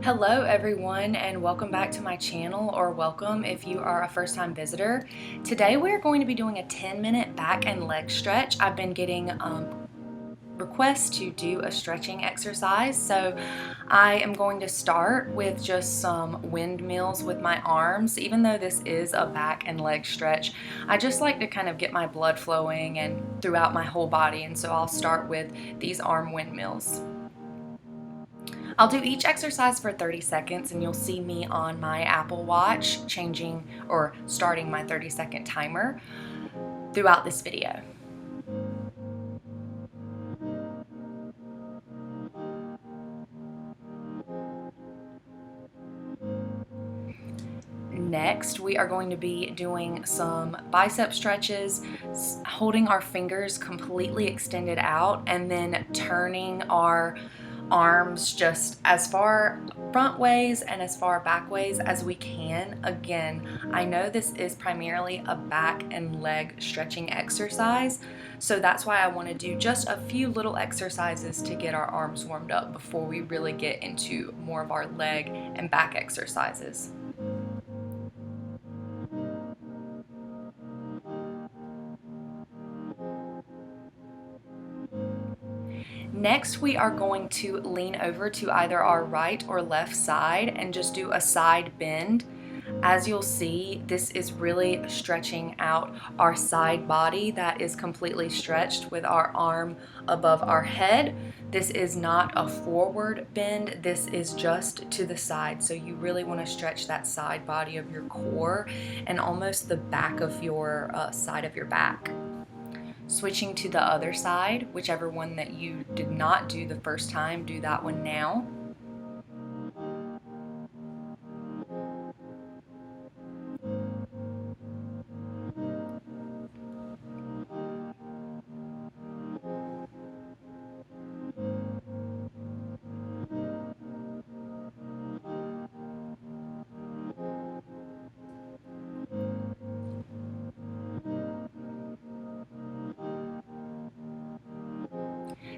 Hello everyone, and welcome back to my channel, or welcome if you are a first-time visitor. Today we're going to be doing a 10-minute back and leg stretch. I've been getting requests to do a stretching exercise, so I am going to start with just some windmills with my arms. Even though this is a back and leg stretch, I just like to kind of get my blood flowing and throughout my whole body, and so I'll start with these arm windmills. I'll do each exercise for 30 seconds, and you'll see me on my Apple Watch changing or starting my 30-second timer throughout this video. Next, we are going to be doing some bicep stretches, holding our fingers completely extended out and then turning our arms just as far front ways and as far back ways as we can. Again, I know this is primarily a back and leg stretching exercise, so that's why I want to do just a few little exercises to get our arms warmed up before we really get into more of our leg and back exercises. Next, we are going to lean over to either our right or left side and just do a side bend. As you'll see, this is really stretching out our side body that is completely stretched with our arm above our head. This is not a forward bend, this is just to the side. So you really want to stretch that side body of your core and almost the back of your side of your back. Switching to the other side, whichever one that you did not do the first time, do that one now.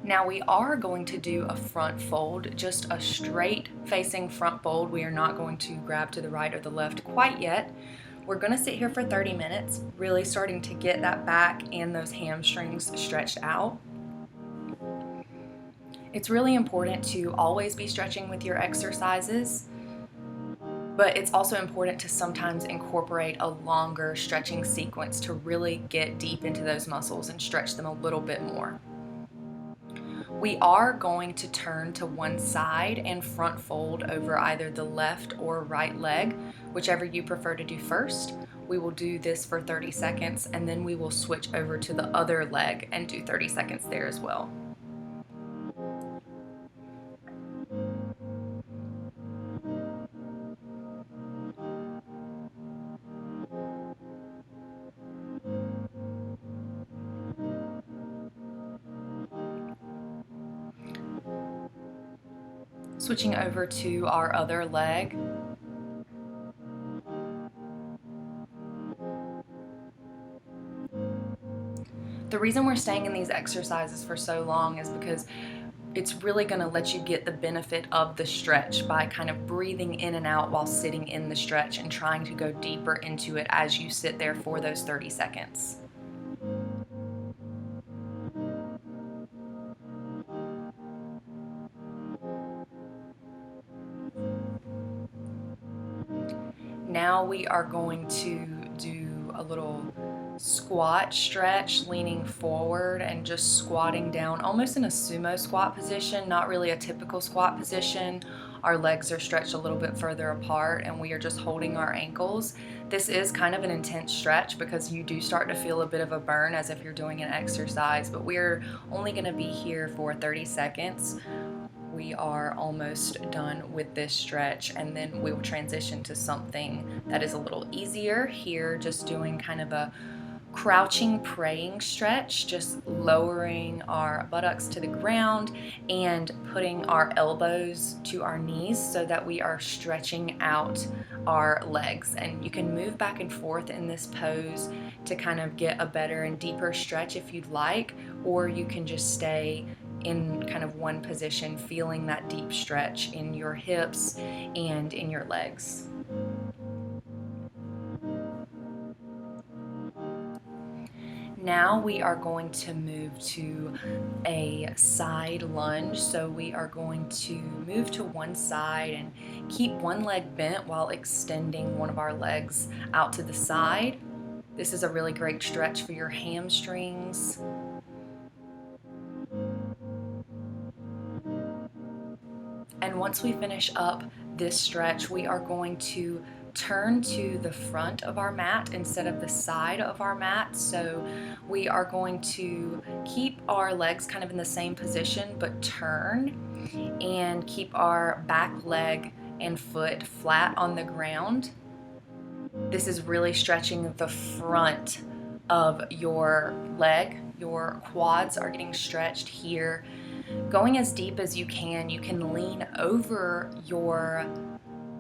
Now we are going to do a front fold, just a straight facing front fold. We are not going to grab to the right or the left quite yet. We're going to sit here for 30 minutes, really starting to get that back and those hamstrings stretched out. It's really important to always be stretching with your exercises, but it's also important to sometimes incorporate a longer stretching sequence to really get deep into those muscles and stretch them a little bit more. We are going to turn to one side and front fold over either the left or right leg, whichever you prefer to do first. We will do this for 30 seconds and then we will switch over to the other leg and do 30 seconds there as well. Switching over to our other leg. The reason we're staying in these exercises for so long is because it's really going to let you get the benefit of the stretch by kind of breathing in and out while sitting in the stretch and trying to go deeper into it as you sit there for those 30 seconds. Now we are going to do a little squat stretch, leaning forward and just squatting down almost in a sumo squat position, not really a typical squat position. Our legs are stretched a little bit further apart and we are just holding our ankles. This is kind of an intense stretch because you do start to feel a bit of a burn as if you're doing an exercise, but we're only going to be here for 30 seconds. We are almost done with this stretch and then we will transition to something that is a little easier here, just doing kind of a crouching praying stretch, just lowering our buttocks to the ground and putting our elbows to our knees so that we are stretching out our legs. And you can move back and forth in this pose to kind of get a better and deeper stretch if you'd like, or you can just stay in kind of one position, feeling that deep stretch in your hips and in your legs. Now we are going to move to a side lunge. So we are going to move to one side and keep one leg bent while extending one of our legs out to the side. This is a really great stretch for your hamstrings. And once we finish up this stretch, we are going to turn to the front of our mat instead of the side of our mat. So we are going to keep our legs kind of in the same position, but turn and keep our back leg and foot flat on the ground. This is really stretching the front of your leg. Your quads are getting stretched here. Going as deep as you can lean over your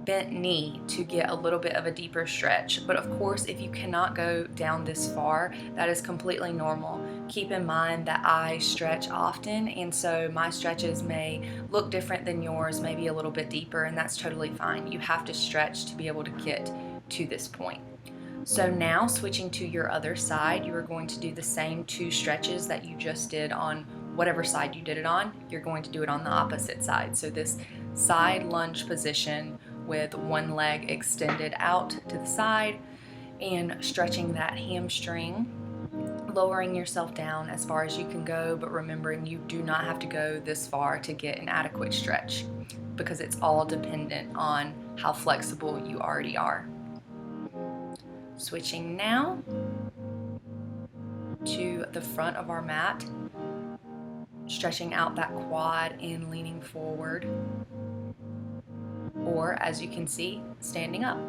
bent knee to get a little bit of a deeper stretch. But of course, if you cannot go down this far, that is completely normal. Keep in mind that I stretch often, and so my stretches may look different than yours, maybe a little bit deeper, and that's totally fine. You have to stretch to be able to get to this point. So now switching to your other side, you are going to do the same 2 stretches that you just did on whatever side you did it on. You're going to do it on the opposite side. So this side lunge position with one leg extended out to the side and stretching that hamstring, lowering yourself down as far as you can go, but remembering you do not have to go this far to get an adequate stretch, because it's all dependent on how flexible you already are. Switching now to the front of our mat, stretching out that quad and leaning forward, or as you can see, standing up.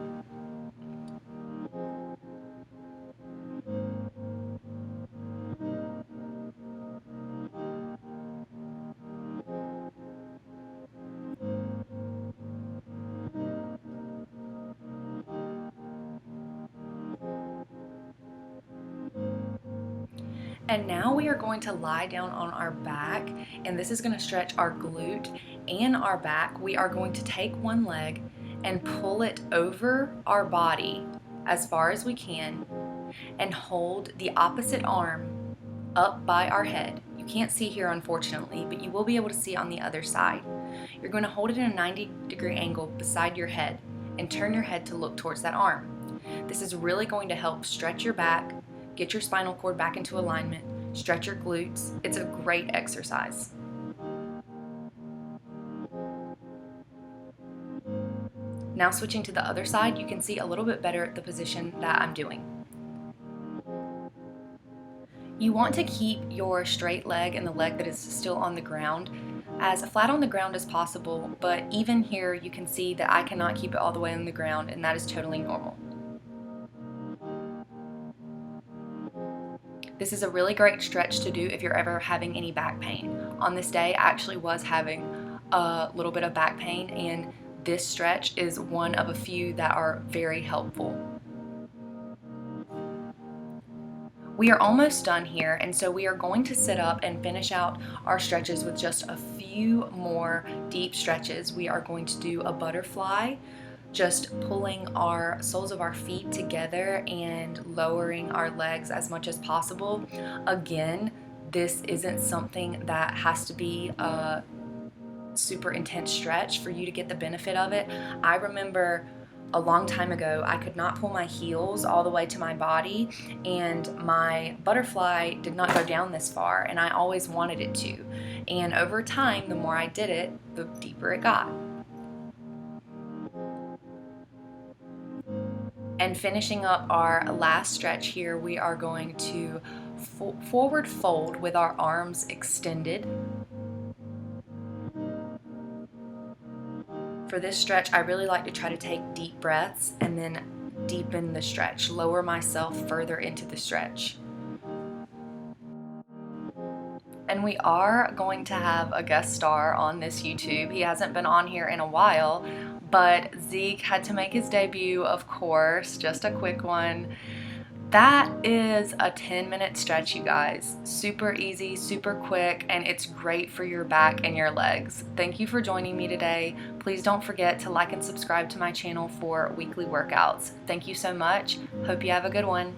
And now we are going to lie down on our back, and this is going to stretch our glute and our back. We are going to take one leg and pull it over our body as far as we can and hold the opposite arm up by our head. You can't see here, unfortunately, but you will be able to see on the other side. You're going to hold it in a 90-degree angle beside your head and turn your head to look towards that arm. This is really going to help stretch your back, get your spinal cord back into alignment, stretch your glutes. It's a great exercise. Now switching to the other side, you can see a little bit better the position that I'm doing. You want to keep your straight leg and the leg that is still on the ground as flat on the ground as possible, but even here you can see that I cannot keep it all the way on the ground, and that is totally normal. This is a really great stretch to do if you're ever having any back pain. On this day, I actually was having a little bit of back pain, and this stretch is one of a few that are very helpful. We are almost done here, and so we are going to sit up and finish out our stretches with just a few more deep stretches. We are going to do a butterfly, just pulling our soles of our feet together and lowering our legs as much as possible. Again, this isn't something that has to be a super intense stretch for you to get the benefit of it. I remember a long time ago, I could not pull my heels all the way to my body, and my butterfly did not go down this far, and I always wanted it to. And over time, the more I did it, the deeper it got. And finishing up our last stretch here, we are going to forward fold with our arms extended. For this stretch, I really like to try to take deep breaths and then deepen the stretch, lower myself further into the stretch. And we are going to have a guest star on this YouTube. He hasn't been on here in a while, but Zeke had to make his debut, of course, just a quick one. That is a 10-minute stretch, you guys. Super easy, super quick, and it's great for your back and your legs. Thank you for joining me today. Please don't forget to like and subscribe to my channel for weekly workouts. Thank you so much. Hope you have a good one.